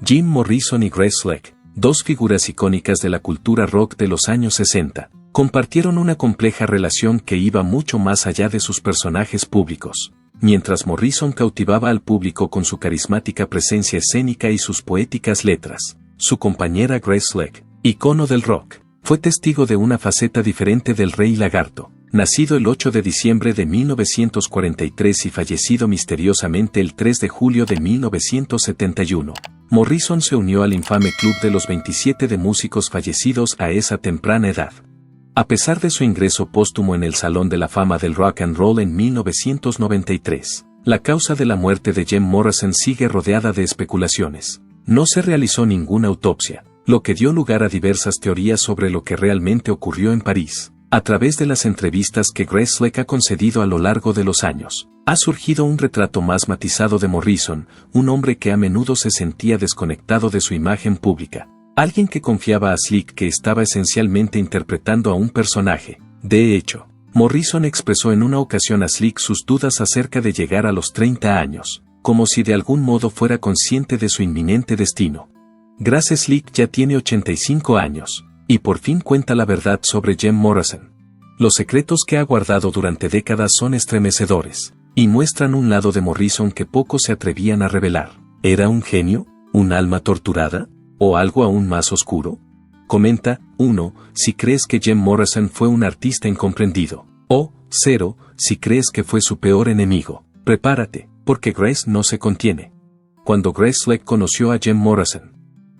Jim Morrison y Grace Slick, dos figuras icónicas de la cultura rock de los años 60, compartieron una compleja relación que iba mucho más allá de sus personajes públicos. Mientras Morrison cautivaba al público con su carismática presencia escénica y sus poéticas letras, su compañera Grace Slick, icono del rock, fue testigo de una faceta diferente del Rey Lagarto. Nacido el 8 de diciembre de 1943 y fallecido misteriosamente el 3 de julio de 1971, Morrison se unió al infame club de los 27 de músicos fallecidos a esa temprana edad. A pesar de su ingreso póstumo en el Salón de la Fama del Rock and Roll en 1993, la causa de la muerte de Jim Morrison sigue rodeada de especulaciones. No se realizó ninguna autopsia, lo que dio lugar a diversas teorías sobre lo que realmente ocurrió en París. A través de las entrevistas que Grace Slick ha concedido a lo largo de los años, ha surgido un retrato más matizado de Morrison, un hombre que a menudo se sentía desconectado de su imagen pública. Alguien que confiaba a Slick que estaba esencialmente interpretando a un personaje. De hecho, Morrison expresó en una ocasión a Slick sus dudas acerca de llegar a los 30 años, como si de algún modo fuera consciente de su inminente destino. Grace Slick ya tiene 85 años. Y por fin cuenta la verdad sobre Jim Morrison. Los secretos que ha guardado durante décadas son estremecedores, y muestran un lado de Morrison que pocos se atrevían a revelar. ¿Era un genio? ¿Un alma torturada? ¿O algo aún más oscuro? Comenta, 1. Si crees que Jim Morrison fue un artista incomprendido. O, 0. Si crees que fue su peor enemigo. Prepárate, porque Grace no se contiene. Cuando Grace Slick conoció a Jim Morrison,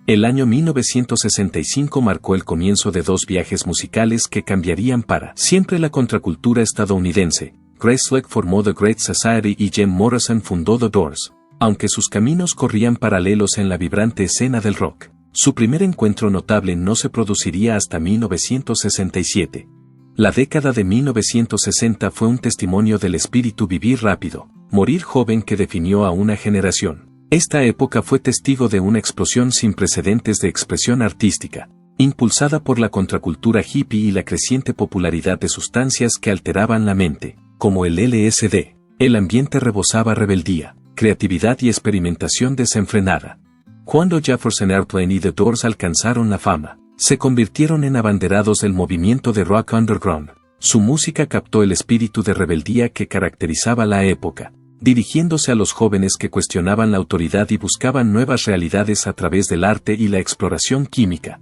el año 1965 marcó el comienzo de dos viajes musicales que cambiarían para siempre la contracultura estadounidense. Grace Slick formó The Great Society y Jim Morrison fundó The Doors, aunque sus caminos corrían paralelos en la vibrante escena del rock. Su primer encuentro notable no se produciría hasta 1967. La década de 1960 fue un testimonio del espíritu vivir rápido, morir joven que definió a una generación. Esta época fue testigo de una explosión sin precedentes de expresión artística, impulsada por la contracultura hippie y la creciente popularidad de sustancias que alteraban la mente, como el LSD. El ambiente rebosaba rebeldía, creatividad y experimentación desenfrenada. Cuando Jefferson Airplane y The Doors alcanzaron la fama, se convirtieron en abanderados del movimiento de rock underground. Su música captó el espíritu de rebeldía que caracterizaba la época, dirigiéndose a los jóvenes que cuestionaban la autoridad y buscaban nuevas realidades a través del arte y la exploración química.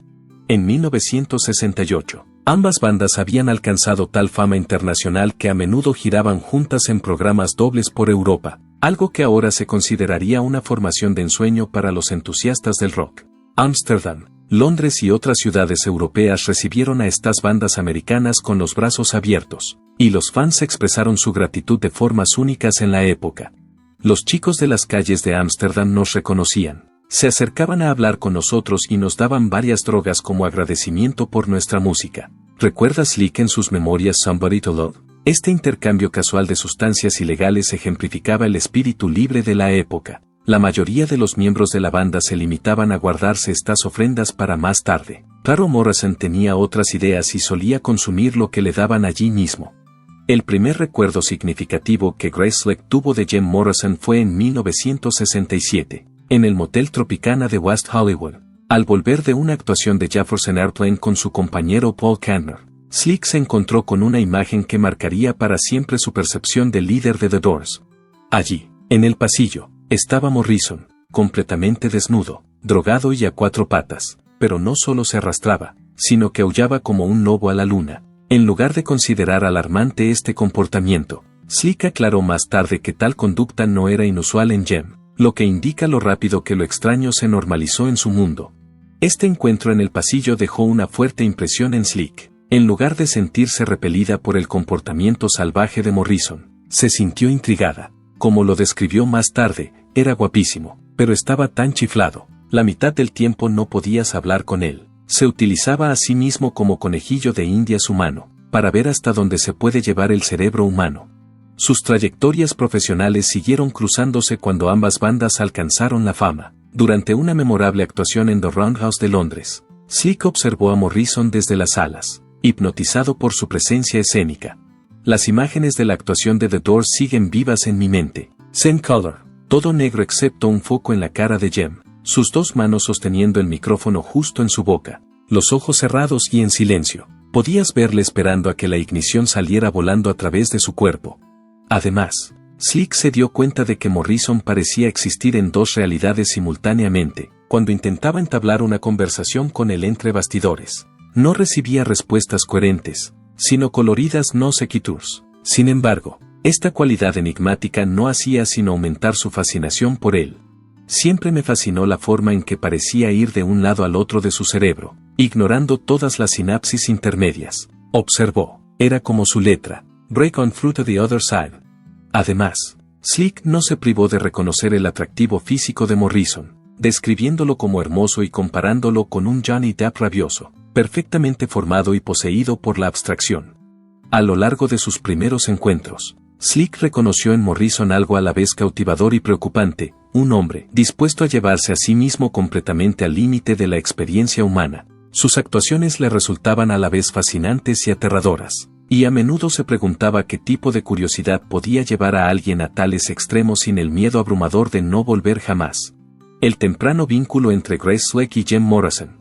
En 1968, ambas bandas habían alcanzado tal fama internacional que a menudo giraban juntas en programas dobles por Europa, algo que ahora se consideraría una formación de ensueño para los entusiastas del rock. Ámsterdam, Londres y otras ciudades europeas recibieron a estas bandas americanas con los brazos abiertos, y los fans expresaron su gratitud de formas únicas en la época. Los chicos de las calles de Ámsterdam nos reconocían, se acercaban a hablar con nosotros y nos daban varias drogas como agradecimiento por nuestra música. ¿Recuerda Slick en sus memorias Somebody to Love? Este intercambio casual de sustancias ilegales ejemplificaba el espíritu libre de la época. La mayoría de los miembros de la banda se limitaban a guardarse estas ofrendas para más tarde. Claro, Morrison tenía otras ideas y solía consumir lo que le daban allí mismo. El primer recuerdo significativo que Grace Slick tuvo de Jim Morrison fue en 1967, en el Motel Tropicana de West Hollywood. Al volver de una actuación de Jefferson Airplane con su compañero Paul Kantner, Slick se encontró con una imagen que marcaría para siempre su percepción del líder de The Doors. Allí, en el pasillo, estaba Morrison, completamente desnudo, drogado y a cuatro patas, pero no solo se arrastraba, sino que aullaba como un lobo a la luna. En lugar de considerar alarmante este comportamiento, Slick aclaró más tarde que tal conducta no era inusual en Jim, lo que indica lo rápido que lo extraño se normalizó en su mundo. Este encuentro en el pasillo dejó una fuerte impresión en Slick. En lugar de sentirse repelida por el comportamiento salvaje de Morrison, se sintió intrigada. Como lo describió más tarde, era guapísimo, pero estaba tan chiflado. La mitad del tiempo no podías hablar con él. Se utilizaba a sí mismo como conejillo de indias humano, para ver hasta dónde se puede llevar el cerebro humano. Sus trayectorias profesionales siguieron cruzándose cuando ambas bandas alcanzaron la fama. Durante una memorable actuación en The Roundhouse de Londres, Slick observó a Morrison desde las alas, hipnotizado por su presencia escénica. Las imágenes de la actuación de The Doors siguen vivas en mi mente. Zen Color, todo negro excepto un foco en la cara de Jim. sus dos manos sosteniendo el micrófono justo en su boca, los ojos cerrados y en silencio. Podías verle esperando a que la ignición saliera volando a través de su cuerpo. Además, Slick se dio cuenta de que Morrison parecía existir en dos realidades simultáneamente, cuando intentaba entablar una conversación con él entre bastidores. No recibía respuestas coherentes, sino coloridas no sequiturs. Sin embargo, esta cualidad enigmática no hacía sino aumentar su fascinación por él. Siempre me fascinó la forma en que parecía ir de un lado al otro de su cerebro, ignorando todas las sinapsis intermedias. Observó. Era como su letra. Break on through to the other side. Además, Slick no se privó de reconocer el atractivo físico de Morrison, describiéndolo como hermoso y comparándolo con un Johnny Depp rabioso, perfectamente formado y poseído por la abstracción. A lo largo de sus primeros encuentros, Slick reconoció en Morrison algo a la vez cautivador y preocupante, un hombre dispuesto a llevarse a sí mismo completamente al límite de la experiencia humana. Sus actuaciones le resultaban a la vez fascinantes y aterradoras, y a menudo se preguntaba qué tipo de curiosidad podía llevar a alguien a tales extremos sin el miedo abrumador de no volver jamás. El temprano vínculo entre Grace Slick y Jim Morrison.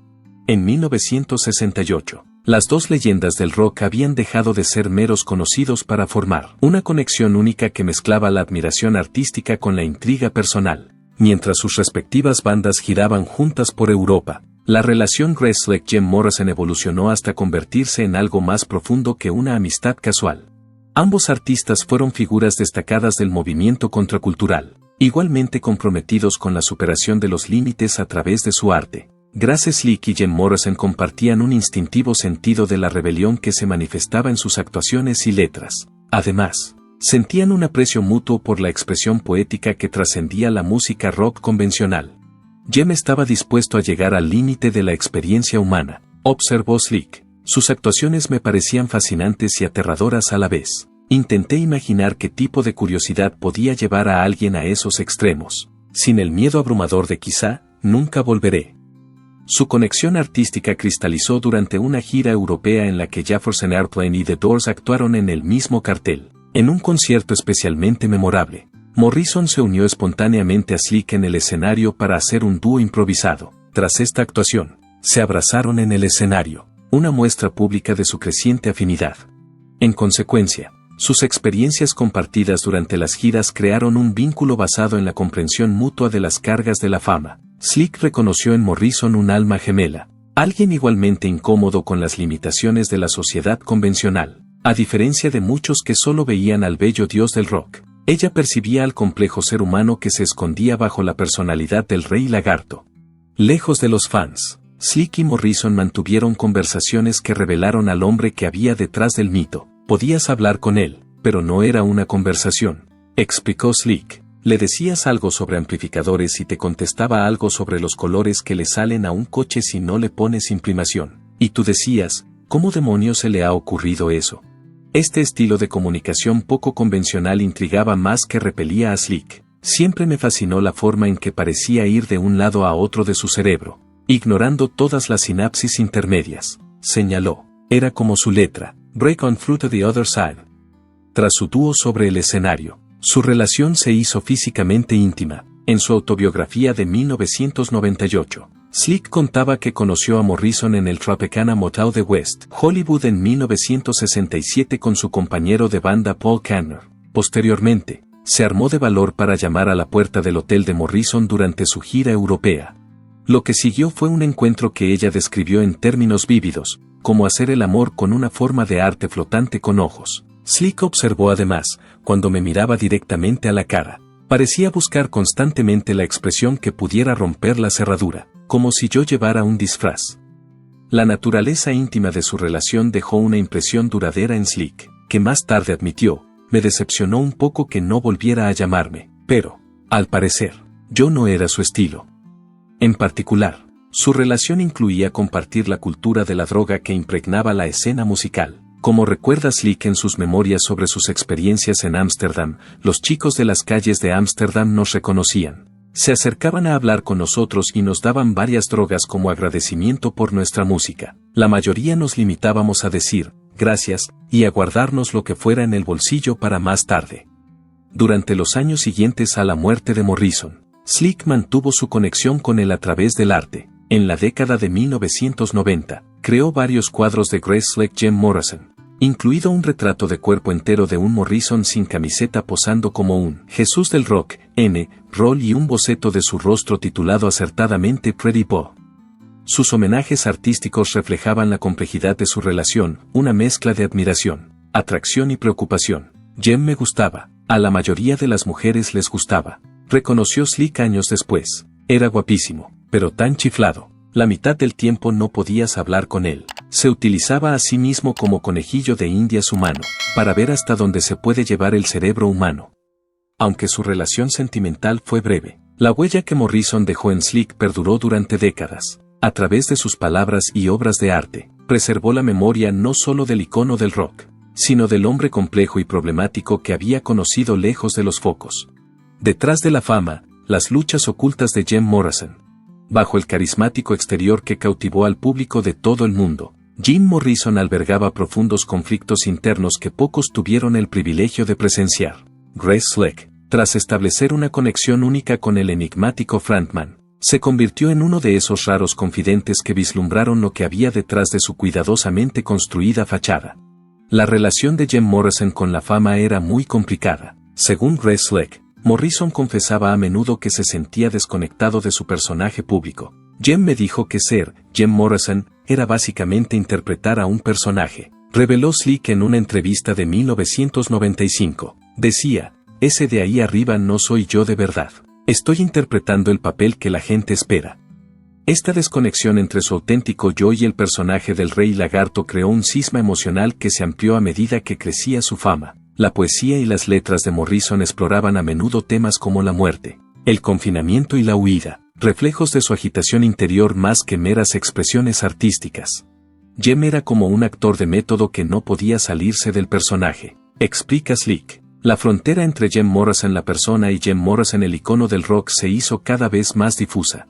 En 1968. Las dos leyendas del rock habían dejado de ser meros conocidos para formar una conexión única que mezclaba la admiración artística con la intriga personal. Mientras sus respectivas bandas giraban juntas por Europa, la relación Grace Slick-Jim Morrison evolucionó hasta convertirse en algo más profundo que una amistad casual. Ambos artistas fueron figuras destacadas del movimiento contracultural, igualmente comprometidos con la superación de los límites a través de su arte. Grace Slick y Jim Morrison compartían un instintivo sentido de la rebelión que se manifestaba en sus actuaciones y letras. Además, sentían un aprecio mutuo por la expresión poética que trascendía la música rock convencional. Jim estaba dispuesto a llegar al límite de la experiencia humana, observó Slick. Sus actuaciones me parecían fascinantes y aterradoras a la vez. Intenté imaginar qué tipo de curiosidad podía llevar a alguien a esos extremos, sin el miedo abrumador de quizá, nunca volveré. Su conexión artística cristalizó durante una gira europea en la que Jefferson Airplane y The Doors actuaron en el mismo cartel. En un concierto especialmente memorable, Morrison se unió espontáneamente a Slick en el escenario para hacer un dúo improvisado. Tras esta actuación, se abrazaron en el escenario, una muestra pública de su creciente afinidad. En consecuencia, sus experiencias compartidas durante las giras crearon un vínculo basado en la comprensión mutua de las cargas de la fama. Slick reconoció en Morrison un alma gemela, alguien igualmente incómodo con las limitaciones de la sociedad convencional. A diferencia de muchos que solo veían al bello dios del rock, ella percibía al complejo ser humano que se escondía bajo la personalidad del rey lagarto. Lejos de los fans, Slick y Morrison mantuvieron conversaciones que revelaron al hombre que había detrás del mito. Podías hablar con él, pero no era una conversación, explicó Slick. Le decías algo sobre amplificadores y te contestaba algo sobre los colores que le salen a un coche si no le pones imprimación. Y tú decías, ¿cómo demonios se le ha ocurrido eso? Este estilo de comunicación poco convencional intrigaba más que repelía a Slick. Siempre me fascinó la forma en que parecía ir de un lado a otro de su cerebro, ignorando todas las sinapsis intermedias, señaló. Era como su letra, Break on through to the other side. Tras su dúo sobre el escenario, su relación se hizo físicamente íntima. En su autobiografía de 1998, Slick contaba que conoció a Morrison en el Tropicana Motel de West Hollywood en 1967 con su compañero de banda Paul Kantner. Posteriormente, se armó de valor para llamar a la puerta del hotel de Morrison durante su gira europea. Lo que siguió fue un encuentro que ella describió en términos vívidos, como hacer el amor con una forma de arte flotante con ojos. Slick observó además, cuando me miraba directamente a la cara, parecía buscar constantemente la expresión que pudiera romper la cerradura, como si yo llevara un disfraz. La naturaleza íntima de su relación dejó una impresión duradera en Slick, que más tarde admitió, me decepcionó un poco que no volviera a llamarme, pero, al parecer, yo no era su estilo. En particular, su relación incluía compartir la cultura de la droga que impregnaba la escena musical. Como recuerda Slick en sus memorias sobre sus experiencias en Ámsterdam, los chicos de las calles de Ámsterdam nos reconocían. Se acercaban a hablar con nosotros y nos daban varias drogas como agradecimiento por nuestra música. La mayoría nos limitábamos a decir, gracias, y a guardarnos lo que fuera en el bolsillo para más tarde. Durante los años siguientes a la muerte de Morrison, Slick mantuvo su conexión con él a través del arte. En la década de 1990, creó varios cuadros de Grace Slick Jim Morrison, incluido un retrato de cuerpo entero de un Morrison sin camiseta posando como un Jesús del rock, roll y un boceto de su rostro titulado acertadamente Pretty Boy. Sus homenajes artísticos reflejaban la complejidad de su relación, una mezcla de admiración, atracción y preocupación. Jem me gustaba, a la mayoría de las mujeres les gustaba, reconoció Slick años después. Era guapísimo, pero tan chiflado. La mitad del tiempo no podías hablar con él. Se utilizaba a sí mismo como conejillo de indias humano, para ver hasta dónde se puede llevar el cerebro humano. Aunque su relación sentimental fue breve, la huella que Morrison dejó en Slick perduró durante décadas. A través de sus palabras y obras de arte, preservó la memoria no solo del icono del rock, sino del hombre complejo y problemático que había conocido lejos de los focos. Detrás de la fama, las luchas ocultas de Jim Morrison. Bajo el carismático exterior que cautivó al público de todo el mundo, Jim Morrison albergaba profundos conflictos internos que pocos tuvieron el privilegio de presenciar. Grace Slick, tras establecer una conexión única con el enigmático frontman, se convirtió en uno de esos raros confidentes que vislumbraron lo que había detrás de su cuidadosamente construida fachada. La relación de Jim Morrison con la fama era muy complicada. Según Grace Slick, Morrison confesaba a menudo que se sentía desconectado de su personaje público. Jim me dijo que ser Jim Morrison era básicamente interpretar a un personaje, reveló Slick en una entrevista de 1995. Decía, ese de ahí arriba no soy yo de verdad. Estoy interpretando el papel que la gente espera. Esta desconexión entre su auténtico yo y el personaje del Rey Lagarto creó un cisma emocional que se amplió a medida que crecía su fama. La poesía y las letras de Morrison exploraban a menudo temas como la muerte, el confinamiento y la huida, reflejos de su agitación interior más que meras expresiones artísticas. Jim era como un actor de método que no podía salirse del personaje, explica Slick. La frontera entre Jim Morrison la persona y Jim Morrison el icono del rock se hizo cada vez más difusa.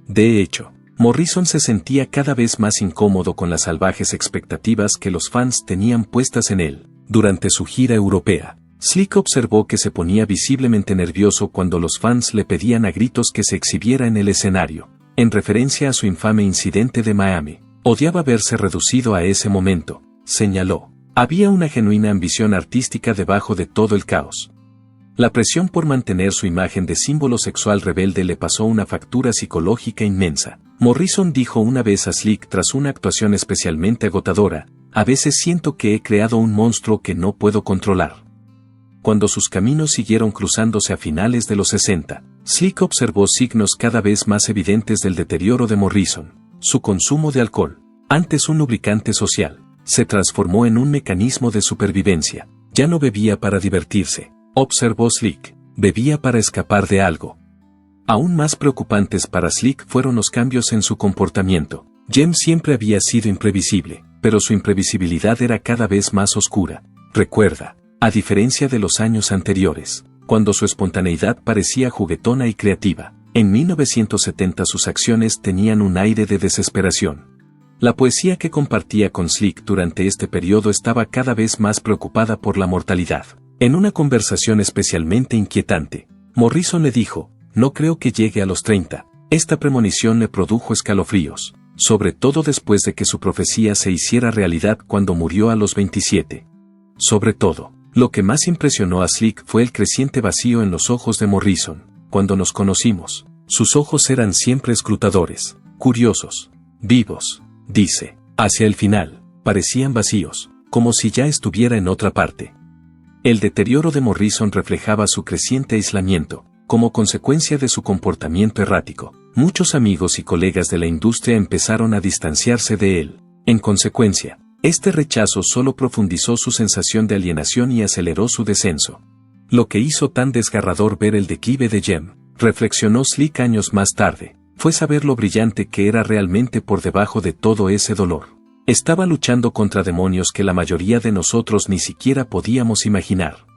De hecho, Morrison se sentía cada vez más incómodo con las salvajes expectativas que los fans tenían puestas en él. Durante su gira europea, Slick observó que se ponía visiblemente nervioso cuando los fans le pedían a gritos que se exhibiera en el escenario, en referencia a su infame incidente de Miami. Odiaba verse reducido a ese momento, señaló. Había una genuina ambición artística debajo de todo el caos. La presión por mantener su imagen de símbolo sexual rebelde le pasó una factura psicológica inmensa. Morrison dijo una vez a Slick tras una actuación especialmente agotadora, a veces siento que he creado un monstruo que no puedo controlar. Cuando sus caminos siguieron cruzándose a finales de los 60, Slick observó signos cada vez más evidentes del deterioro de Morrison. Su consumo de alcohol, antes un lubricante social, se transformó en un mecanismo de supervivencia. Ya no bebía para divertirse, observó Slick, bebía para escapar de algo. Aún más preocupantes para Slick fueron los cambios en su comportamiento. Jim siempre había sido imprevisible, pero su imprevisibilidad era cada vez más oscura. Recuerda, a diferencia de los años anteriores, cuando su espontaneidad parecía juguetona y creativa, en 1970 sus acciones tenían un aire de desesperación. La poesía que compartía con Slick durante este periodo estaba cada vez más preocupada por la mortalidad. En una conversación especialmente inquietante, Morrison le dijo, no creo que llegue a los 30. Esta premonición le produjo escalofríos, sobre todo después de que su profecía se hiciera realidad cuando murió a los 27. Sobre todo, lo que más impresionó a Slick fue el creciente vacío en los ojos de Morrison. Cuando nos conocimos, sus ojos eran siempre escrutadores, curiosos, vivos, dice. Hacia el final, parecían vacíos, como si ya estuviera en otra parte. El deterioro de Morrison reflejaba su creciente aislamiento, como consecuencia de su comportamiento errático. Muchos amigos y colegas de la industria empezaron a distanciarse de él. En consecuencia, este rechazo solo profundizó su sensación de alienación y aceleró su descenso. Lo que hizo tan desgarrador ver el declive de Jim, reflexionó Slick años más tarde, fue saber lo brillante que era realmente por debajo de todo ese dolor. Estaba luchando contra demonios que la mayoría de nosotros ni siquiera podíamos imaginar.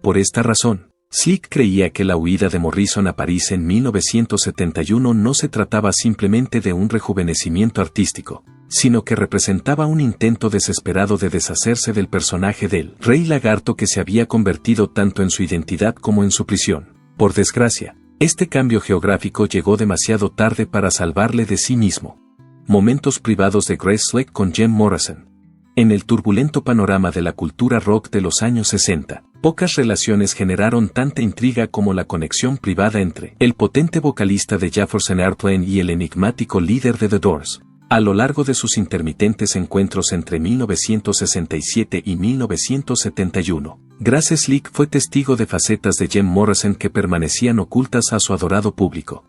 Por esta razón, Slick creía que la huida de Morrison a París en 1971 no se trataba simplemente de un rejuvenecimiento artístico, sino que representaba un intento desesperado de deshacerse del personaje del Rey Lagarto que se había convertido tanto en su identidad como en su prisión. Por desgracia, Este cambio geográfico llegó demasiado tarde para salvarle de sí mismo. Momentos privados de Grace Slick con Jim Morrison. En el turbulento panorama de la cultura rock de los años 60, pocas relaciones generaron tanta intriga como la conexión privada entre el potente vocalista de Jefferson Airplane y el enigmático líder de The Doors. A lo largo de sus intermitentes encuentros entre 1967 y 1971, Grace Slick fue testigo de facetas de Jim Morrison que permanecían ocultas a su adorado público.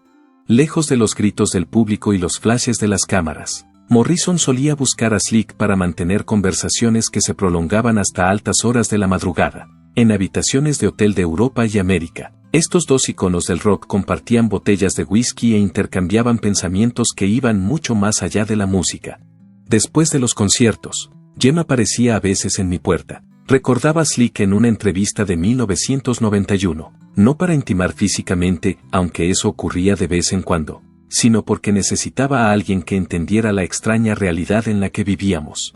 Lejos de los gritos del público y los flashes de las cámaras, Morrison solía buscar a Slick para mantener conversaciones que se prolongaban hasta altas horas de la madrugada. En habitaciones de hotel de Europa y América, estos dos iconos del rock compartían botellas de whisky e intercambiaban pensamientos que iban mucho más allá de la música. Después de los conciertos, Jim aparecía a veces en mi puerta, recordaba Slick en una entrevista de 1991, no para intimar físicamente, aunque eso ocurría de vez en cuando, sino porque necesitaba a alguien que entendiera la extraña realidad en la que vivíamos.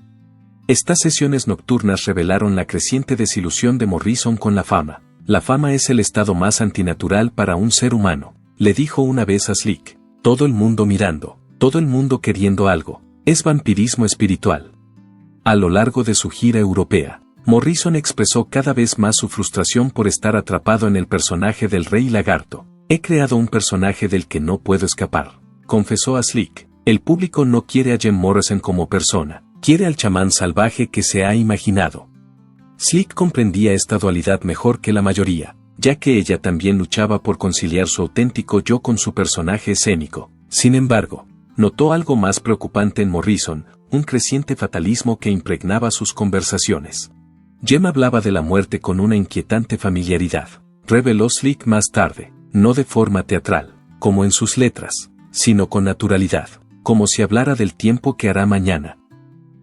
Estas sesiones nocturnas revelaron la creciente desilusión de Morrison con la fama. La fama es el estado más antinatural para un ser humano, le dijo una vez a Slick. Todo el mundo mirando, todo el mundo queriendo algo, es vampirismo espiritual. A lo largo de su gira europea, Morrison expresó cada vez más su frustración por estar atrapado en el personaje del Rey Lagarto. He creado un personaje del que no puedo escapar, confesó a Slick. El público no quiere a Jim Morrison como persona, quiere al chamán salvaje que se ha imaginado. Slick comprendía esta dualidad mejor que la mayoría, ya que ella también luchaba por conciliar su auténtico yo con su personaje escénico. Sin embargo, notó algo más preocupante en Morrison, un creciente fatalismo que impregnaba sus conversaciones. Jim hablaba de la muerte con una inquietante familiaridad, reveló Slick más tarde, no de forma teatral, como en sus letras, sino con naturalidad, como si hablara del tiempo que hará mañana.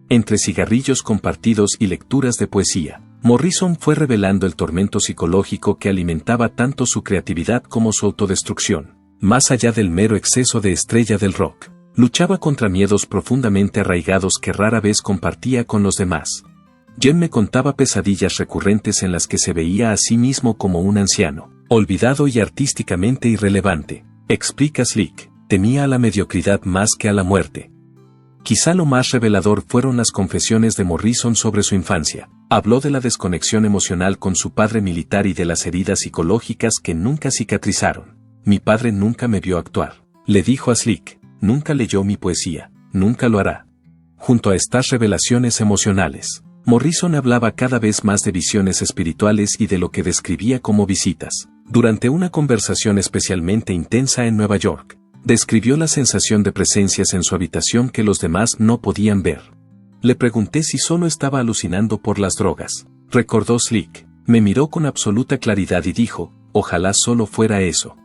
Entre cigarrillos compartidos y lecturas de poesía, Morrison fue revelando el tormento psicológico que alimentaba tanto su creatividad como su autodestrucción. Más allá del mero exceso de estrella del rock, luchaba contra miedos profundamente arraigados que rara vez compartía con los demás. Jim me contaba pesadillas recurrentes en las que se veía a sí mismo como un anciano, olvidado y artísticamente irrelevante, explica Slick. Temía a la mediocridad más que a la muerte. Quizá lo más revelador fueron las confesiones de Morrison sobre su infancia. Habló de la desconexión emocional con su padre militar y de las heridas psicológicas que nunca cicatrizaron. Mi padre nunca me vio actuar, le dijo a Slick, nunca leyó mi poesía, nunca lo hará. Junto a estas revelaciones emocionales, Morrison hablaba cada vez más de visiones espirituales y de lo que describía como visitas. Durante una conversación especialmente intensa en Nueva York, describió la sensación de presencias en su habitación que los demás no podían ver. Le pregunté si solo estaba alucinando por las drogas. Recordó Slick, me miró con absoluta claridad y dijo, ojalá solo fuera eso.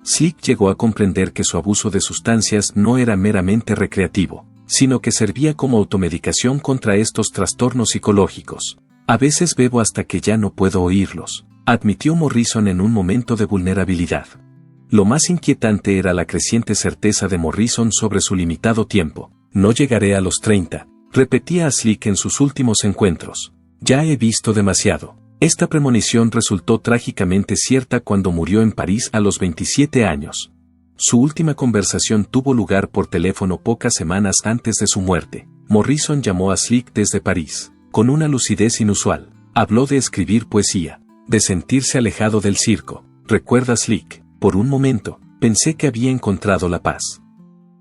Slick llegó a comprender que su abuso de sustancias no era meramente recreativo, sino que servía como automedicación contra estos trastornos psicológicos. A veces bebo hasta que ya no puedo oírlos, admitió Morrison en un momento de vulnerabilidad. Lo más inquietante era la creciente certeza de Morrison sobre su limitado tiempo. No llegaré a los 30, repetía a Slick en sus últimos encuentros. Ya he visto demasiado. Esta premonición resultó trágicamente cierta cuando murió en París a los 27 años. Su última conversación tuvo lugar por teléfono pocas semanas antes de su muerte. Morrison llamó a Slick desde París, con una lucidez inusual. Habló de escribir poesía, de sentirse alejado del circo. Recuerda Slick. Por un momento, pensé que había encontrado la paz.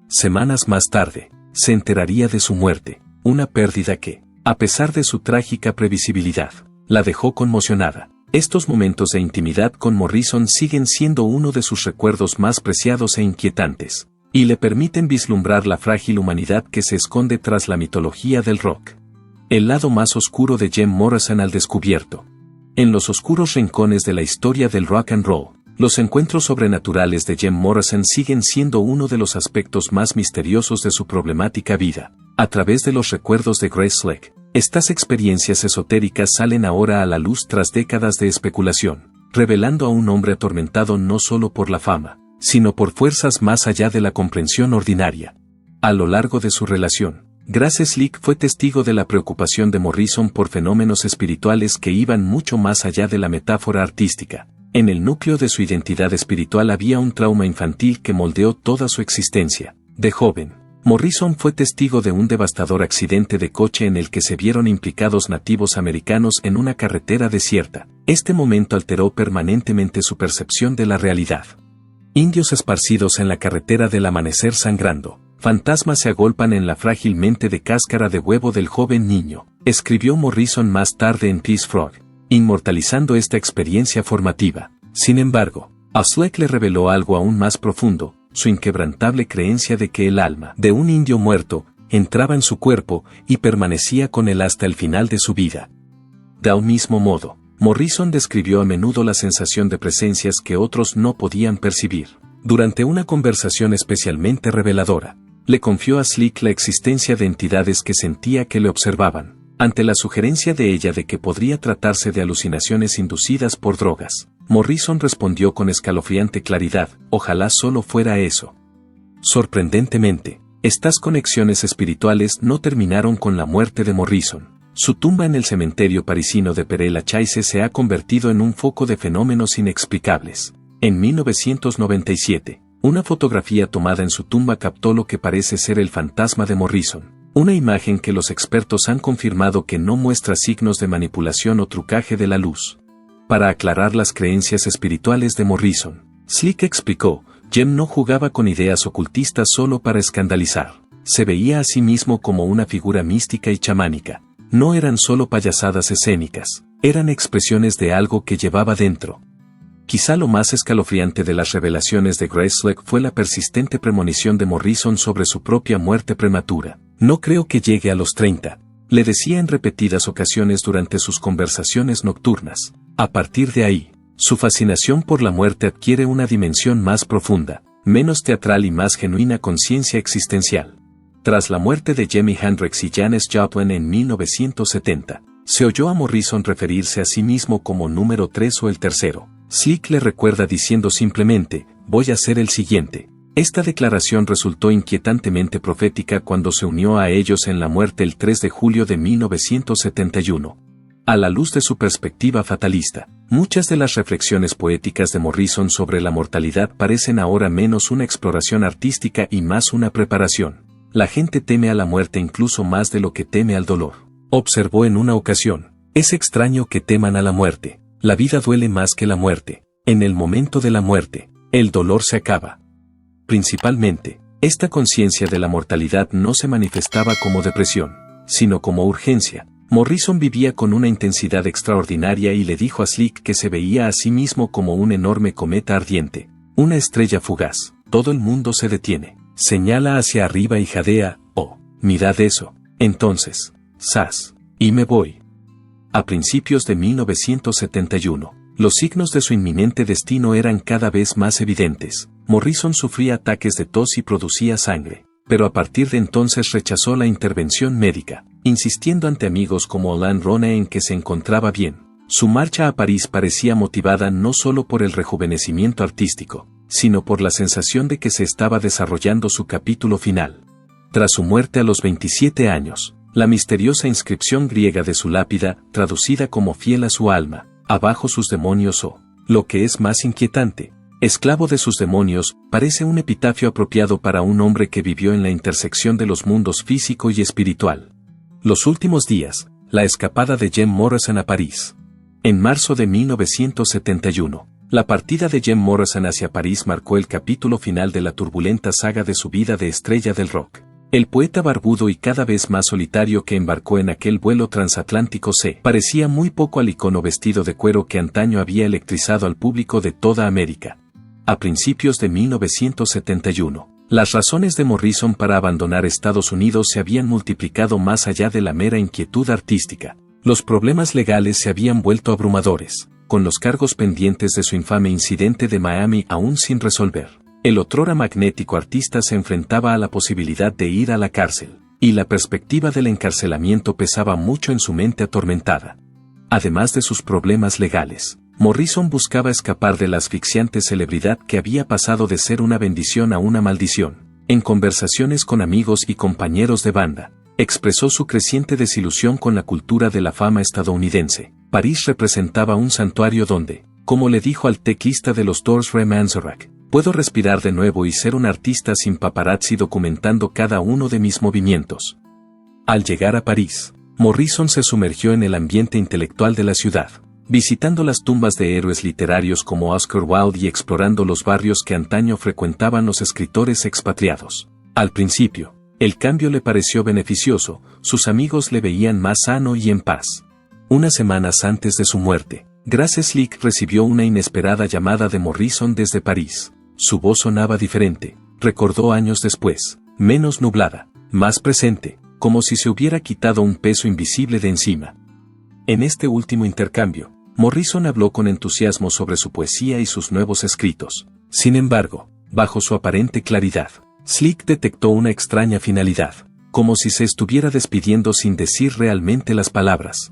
Semanas más tarde, se enteraría de su muerte, una pérdida que, a pesar de su trágica previsibilidad, la dejó conmocionada. Estos momentos de intimidad con Morrison siguen siendo uno de sus recuerdos más preciados e inquietantes, y le permiten vislumbrar la frágil humanidad que se esconde tras la mitología del rock. El lado más oscuro de Jim Morrison al descubierto. En los oscuros rincones de la historia del rock and roll, los encuentros sobrenaturales de Jim Morrison siguen siendo uno de los aspectos más misteriosos de su problemática vida. A través de los recuerdos de Grace Slick, estas experiencias esotéricas salen ahora a la luz tras décadas de especulación, revelando a un hombre atormentado no solo por la fama, sino por fuerzas más allá de la comprensión ordinaria. A lo largo de su relación, Grace Slick fue testigo de la preocupación de Morrison por fenómenos espirituales que iban mucho más allá de la metáfora artística. En el núcleo de su identidad espiritual había un trauma infantil que moldeó toda su existencia. De joven, Morrison fue testigo de un devastador accidente de coche en el que se vieron implicados nativos americanos en una carretera desierta. Este momento alteró permanentemente su percepción de la realidad. Indios esparcidos en la carretera del amanecer sangrando. Fantasmas se agolpan en la frágil mente de cáscara de huevo del joven niño, escribió Morrison más tarde en Peace Frog, inmortalizando esta experiencia formativa. Sin embargo, a Sleck le reveló algo aún más profundo, su inquebrantable creencia de que el alma de un indio muerto entraba en su cuerpo y permanecía con él hasta el final de su vida. De un mismo modo, Morrison describió a menudo la sensación de presencias que otros no podían percibir. Durante una conversación especialmente reveladora, le confió a Sleck la existencia de entidades que sentía que le observaban. Ante la sugerencia de ella de que podría tratarse de alucinaciones inducidas por drogas, Morrison respondió con escalofriante claridad: ojalá solo fuera eso. Sorprendentemente, estas conexiones espirituales no terminaron con la muerte de Morrison. Su tumba en el cementerio parisino de Père-Lachaise se ha convertido en un foco de fenómenos inexplicables. En 1997, una fotografía tomada en su tumba captó lo que parece ser el fantasma de Morrison. Una imagen que los expertos han confirmado que no muestra signos de manipulación o trucaje de la luz. Para aclarar las creencias espirituales de Morrison, Sleck explicó: Jem no jugaba con ideas ocultistas solo para escandalizar. Se veía a sí mismo como una figura mística y chamánica. No eran solo payasadas escénicas, eran expresiones de algo que llevaba dentro. Quizá lo más escalofriante de las revelaciones de Grace Sleck fue la persistente premonición de Morrison sobre su propia muerte prematura. No creo que llegue a los 30, le decía en repetidas ocasiones durante sus conversaciones nocturnas. A partir de ahí, su fascinación por la muerte adquiere una dimensión más profunda, menos teatral y más genuina conciencia existencial. Tras la muerte de Jimi Hendrix y Janis Joplin en 1970, se oyó a Morrison referirse a sí mismo como número 3 o el tercero. Sleck le recuerda diciendo simplemente: voy a ser el siguiente. Esta declaración resultó inquietantemente profética cuando se unió a ellos en la muerte el 3 de julio de 1971. A la luz de su perspectiva fatalista, muchas de las reflexiones poéticas de Morrison sobre la mortalidad parecen ahora menos una exploración artística y más una preparación. La gente teme a la muerte incluso más de lo que teme al dolor. Observó en una ocasión: es extraño que teman a la muerte. La vida duele más que la muerte. En el momento de la muerte, el dolor se acaba. Principalmente, esta conciencia de la mortalidad no se manifestaba como depresión, sino como urgencia. Morrison vivía con una intensidad extraordinaria y le dijo a Sleck que se veía a sí mismo como un enorme cometa ardiente, una estrella fugaz. Todo el mundo se detiene, señala hacia arriba y jadea: oh, mirad eso. Entonces, ¡zas! Y me voy. A principios de 1971, los signos de su inminente destino eran cada vez más evidentes. Morrison sufría ataques de tos y producía sangre, pero a partir de entonces rechazó la intervención médica, insistiendo ante amigos como Alain Ronne en que se encontraba bien. Su marcha a París parecía motivada no solo por el rejuvenecimiento artístico, sino por la sensación de que se estaba desarrollando su capítulo final. Tras su muerte a los 27 años, la misteriosa inscripción griega de su lápida, traducida como fiel a su alma, abajo sus demonios o, lo que es más inquietante, esclavo de sus demonios, parece un epitafio apropiado para un hombre que vivió en la intersección de los mundos físico y espiritual. Los últimos días, la escapada de Jim Morrison a París. En marzo de 1971, la partida de Jim Morrison hacia París marcó el capítulo final de la turbulenta saga de su vida de estrella del rock. El poeta barbudo y cada vez más solitario que embarcó en aquel vuelo transatlántico se parecía muy poco al icono vestido de cuero que antaño había electrizado al público de toda América. A principios de 1971, las razones de Morrison para abandonar Estados Unidos se habían multiplicado más allá de la mera inquietud artística. Los problemas legales se habían vuelto abrumadores, con los cargos pendientes de su infame incidente de Miami aún sin resolver. El otrora magnético artista se enfrentaba a la posibilidad de ir a la cárcel, y la perspectiva del encarcelamiento pesaba mucho en su mente atormentada. Además de sus problemas legales, Morrison buscaba escapar de la asfixiante celebridad que había pasado de ser una bendición a una maldición. En conversaciones con amigos y compañeros de banda, expresó su creciente desilusión con la cultura de la fama estadounidense. París representaba un santuario donde, Como le dijo al teclista de los Doors Ray Manzarek, puedo respirar de nuevo y ser un artista sin paparazzi documentando cada uno de mis movimientos. Al llegar a París, Morrison se sumergió en el ambiente intelectual de la ciudad, visitando las tumbas de héroes literarios como Oscar Wilde y explorando los barrios que antaño frecuentaban los escritores expatriados. Al principio, el cambio le pareció beneficioso, sus amigos le veían más sano y en paz. Unas semanas antes de su muerte, Grace Slick recibió una inesperada llamada de Morrison desde París. Su voz sonaba diferente, recordó años después, menos nublada, más presente, como si se hubiera quitado un peso invisible de encima. En este último intercambio, Morrison habló con entusiasmo sobre su poesía y sus nuevos escritos. Sin embargo, bajo su aparente claridad, Slick detectó una extraña finalidad, como si se estuviera despidiendo sin decir realmente las palabras.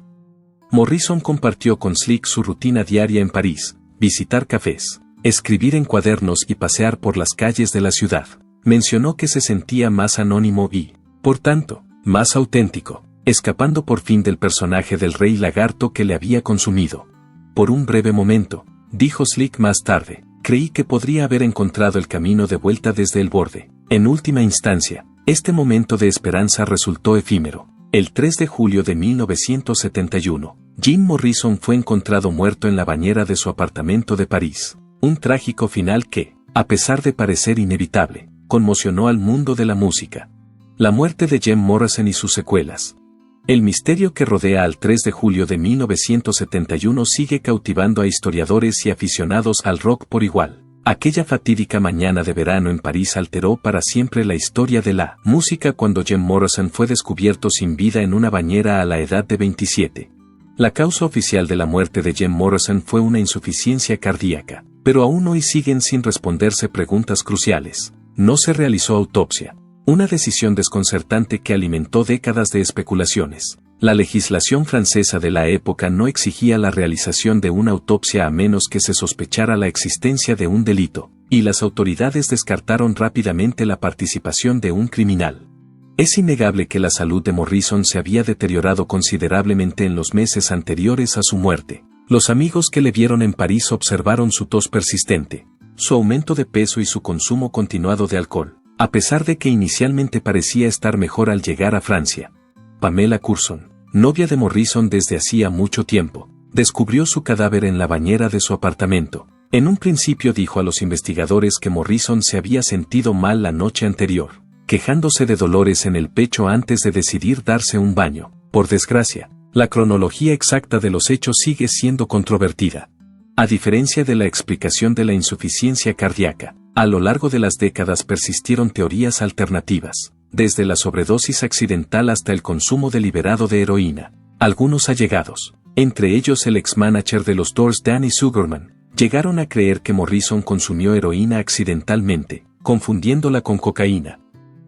Morrison compartió con Slick su rutina diaria en París, visitar cafés, escribir en cuadernos y pasear por las calles de la ciudad. Mencionó que se sentía más anónimo y, por tanto, más auténtico, escapando por fin del personaje del rey lagarto que le había consumido. Por un breve momento, dijo Slick más tarde, creí que podría haber encontrado el camino de vuelta desde el borde. En última instancia, este momento de esperanza resultó efímero. El 3 de julio de 1971, Jim Morrison fue encontrado muerto en la bañera de su apartamento de París. Un trágico final que, a pesar de parecer inevitable, conmocionó al mundo de la música. La muerte de Jim Morrison y sus secuelas. El misterio que rodea al 3 de julio de 1971 sigue cautivando a historiadores y aficionados al rock por igual. Aquella fatídica mañana de verano en París alteró para siempre la historia de la música cuando Jim Morrison fue descubierto sin vida en una bañera a la edad de 27. La causa oficial de la muerte de Jim Morrison fue una insuficiencia cardíaca, pero aún hoy siguen sin responderse preguntas cruciales. No se realizó autopsia, una decisión desconcertante que alimentó décadas de especulaciones. La legislación francesa de la época no exigía la realización de una autopsia a menos que se sospechara la existencia de un delito, y las autoridades descartaron rápidamente la participación de un criminal. Es innegable que la salud de Morrison se había deteriorado considerablemente en los meses anteriores a su muerte. Los amigos que le vieron en París observaron su tos persistente, su aumento de peso y su consumo continuado de alcohol, a pesar de que inicialmente parecía estar mejor al llegar a Francia. Pamela Curson, novia de Morrison desde hacía mucho tiempo, descubrió su cadáver en la bañera de su apartamento. En un principio dijo a los investigadores que Morrison se había sentido mal la noche anterior, quejándose de dolores en el pecho antes de decidir darse un baño. Por desgracia, la cronología exacta de los hechos sigue siendo controvertida. A diferencia de la explicación de la insuficiencia cardíaca, a lo largo de las décadas persistieron teorías alternativas, desde la sobredosis accidental hasta el consumo deliberado de heroína. Algunos allegados, entre ellos el ex-manager de los Doors Danny Sugarman, llegaron a creer que Morrison consumió heroína accidentalmente, confundiéndola con cocaína.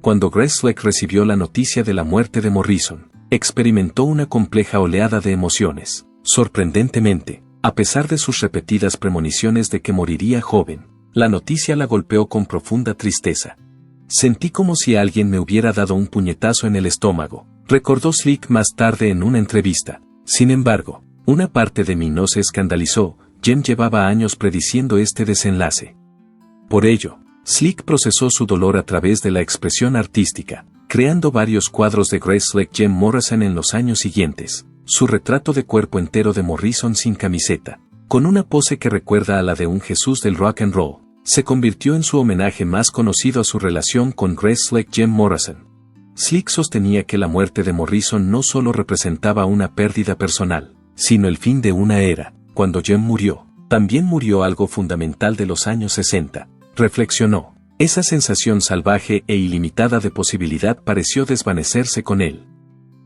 Cuando Grace Slick recibió la noticia de la muerte de Morrison, experimentó una compleja oleada de emociones. Sorprendentemente, a pesar de sus repetidas premoniciones de que moriría joven, la noticia la golpeó con profunda tristeza. Sentí como si alguien me hubiera dado un puñetazo en el estómago, recordó Slick más tarde en una entrevista. Sin embargo, una parte de mí no se escandalizó. Jim llevaba años prediciendo este desenlace. Por ello, Slick procesó su dolor a través de la expresión artística, creando varios cuadros de Grace Slick Jim Morrison en los años siguientes. Su retrato de cuerpo entero de Morrison sin camiseta, con una pose que recuerda a la de un Jesús del rock and roll, se convirtió en su homenaje más conocido a su relación con Grace Slick Jim Morrison. Slick sostenía que la muerte de Morrison no solo representaba una pérdida personal, sino el fin de una era. Cuando Jim murió, también murió algo fundamental de los años 60, reflexionó. Esa sensación salvaje e ilimitada de posibilidad pareció desvanecerse con él.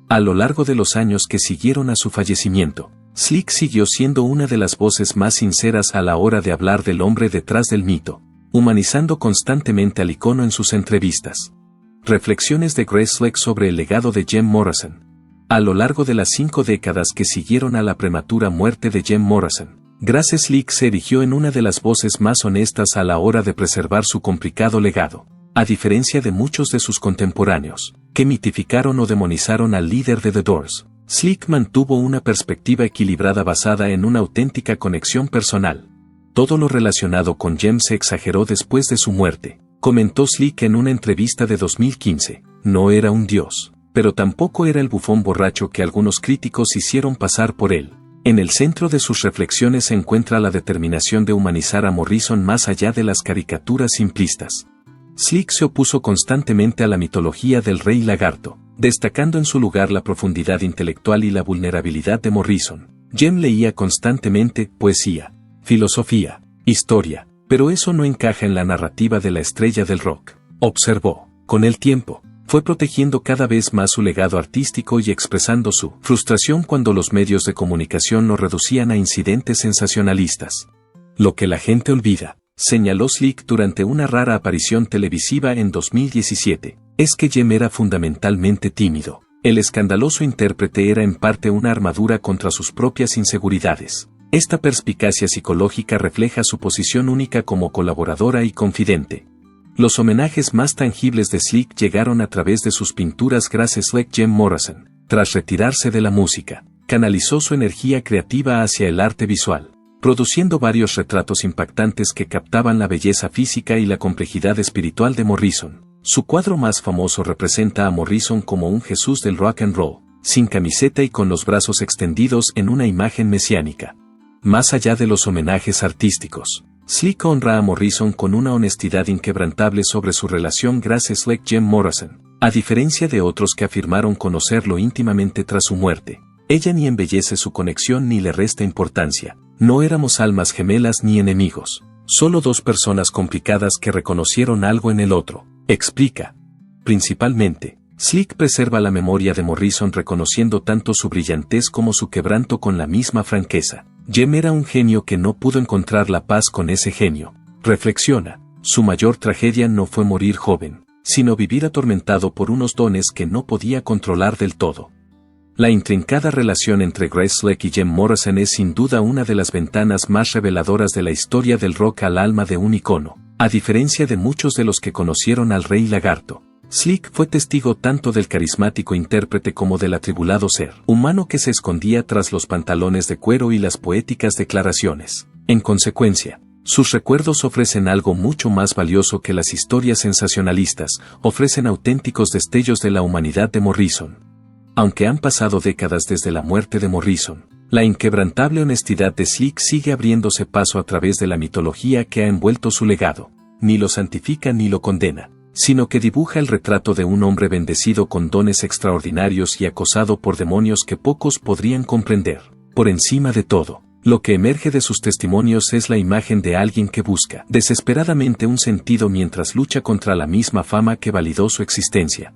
A lo largo de los años que siguieron a su fallecimiento, Slick siguió siendo una de las voces más sinceras a la hora de hablar del hombre detrás del mito, humanizando constantemente al icono en sus entrevistas. Reflexiones de Grace Slick sobre el legado de Jim Morrison. A lo largo de las 5 décadas que siguieron a la prematura muerte de Jim Morrison, Grace Slick se erigió en una de las voces más honestas a la hora de preservar su complicado legado, a diferencia de muchos de sus contemporáneos, que mitificaron o demonizaron al líder de The Doors. Slick mantuvo una perspectiva equilibrada basada en una auténtica conexión personal, Todo lo relacionado con Jem se exageró después de su muerte, comentó Slick en una entrevista de 2015. No era un dios, pero tampoco era el bufón borracho que algunos críticos hicieron pasar por él. En el centro de sus reflexiones se encuentra la determinación de humanizar a Morrison más allá de las caricaturas simplistas. Slick se opuso constantemente a la mitología del Rey Lagarto, destacando en su lugar la profundidad intelectual y la vulnerabilidad de Morrison. Jem leía constantemente poesía, filosofía, historia, pero eso no encaja en la narrativa de la estrella del rock, observó. Con el tiempo, fue protegiendo cada vez más su legado artístico y expresando su frustración cuando los medios de comunicación lo reducían a incidentes sensacionalistas. Lo que la gente olvida, señaló Slick durante una rara aparición televisiva en 2017, es que Jem era fundamentalmente tímido. El escandaloso intérprete era en parte una armadura contra sus propias inseguridades. Esta perspicacia psicológica refleja su posición única como colaboradora y confidente. Los homenajes más tangibles de Slick llegaron a través de sus pinturas gracias a Jem Morrison. Tras retirarse de la música, canalizó su energía creativa hacia el arte visual, produciendo varios retratos impactantes que captaban la belleza física y la complejidad espiritual de Morrison. Su cuadro más famoso representa a Morrison como un Jesús del rock and roll, sin camiseta y con los brazos extendidos en una imagen mesiánica. Más allá de los homenajes artísticos, Slick honra a Morrison con una honestidad inquebrantable sobre su relación gracias a Jem Morrison. A diferencia de otros que afirmaron conocerlo íntimamente tras su muerte, ella ni embellece su conexión ni le resta importancia. No éramos almas gemelas ni enemigos, solo dos personas complicadas que reconocieron algo en el otro, explica. Principalmente, Slick preserva la memoria de Morrison reconociendo tanto su brillantez como su quebranto con la misma franqueza. Jem era un genio que no pudo encontrar la paz con ese genio. Reflexiona, su mayor tragedia no fue morir joven, sino vivir atormentado por unos dones que no podía controlar del todo. La intrincada relación entre Grace Slick y Jem Morrison es sin duda una de las ventanas más reveladoras de la historia del rock al alma de un icono. A diferencia de muchos de los que conocieron al Rey Lagarto, Slick fue testigo tanto del carismático intérprete como del atribulado ser humano que se escondía tras los pantalones de cuero y las poéticas declaraciones. En consecuencia, sus recuerdos ofrecen algo mucho más valioso que las historias sensacionalistas, ofrecen auténticos destellos de la humanidad de Morrison. Aunque han pasado décadas desde la muerte de Morrison, la inquebrantable honestidad de Slick sigue abriéndose paso a través de la mitología que ha envuelto su legado. Ni lo santifica ni lo condena, sino que dibuja el retrato de un hombre bendecido con dones extraordinarios y acosado por demonios que pocos podrían comprender. Por encima de todo, lo que emerge de sus testimonios es la imagen de alguien que busca desesperadamente un sentido mientras lucha contra la misma fama que validó su existencia.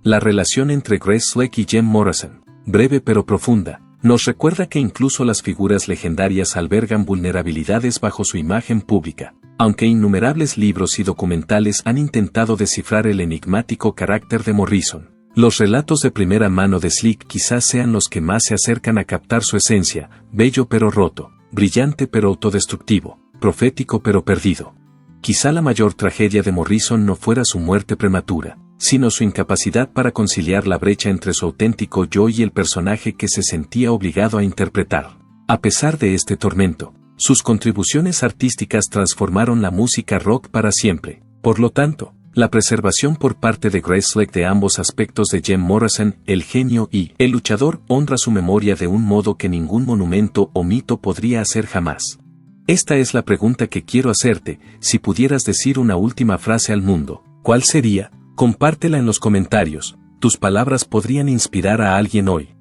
La relación entre Grace Slick y Jem Morrison, breve pero profunda, nos recuerda que incluso las figuras legendarias albergan vulnerabilidades bajo su imagen pública. Aunque innumerables libros y documentales han intentado descifrar el enigmático carácter de Morrison, los relatos de primera mano de Slick quizás sean los que más se acercan a captar su esencia, bello pero roto, brillante pero autodestructivo, profético pero perdido. Quizá la mayor tragedia de Morrison no fuera su muerte prematura, sino su incapacidad para conciliar la brecha entre su auténtico yo y el personaje que se sentía obligado a interpretar. A pesar de este tormento, sus contribuciones artísticas transformaron la música rock para siempre. Por lo tanto, la preservación por parte de Grace Slick de ambos aspectos de Jem Morrison, el genio y el luchador, honra su memoria de un modo que ningún monumento o mito podría hacer jamás. Esta es la pregunta que quiero hacerte: si pudieras decir una última frase al mundo, ¿cuál sería? Compártela en los comentarios, tus palabras podrían inspirar a alguien hoy.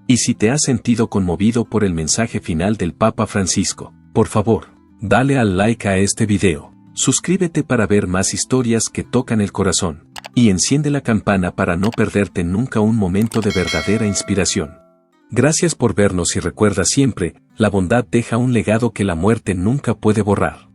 Y si te has sentido conmovido por el mensaje final del Papa Francisco, por favor, dale al like a este video, suscríbete para ver más historias que tocan el corazón, y enciende la campana para no perderte nunca un momento de verdadera inspiración. Gracias por vernos y recuerda siempre, la bondad deja un legado que la muerte nunca puede borrar.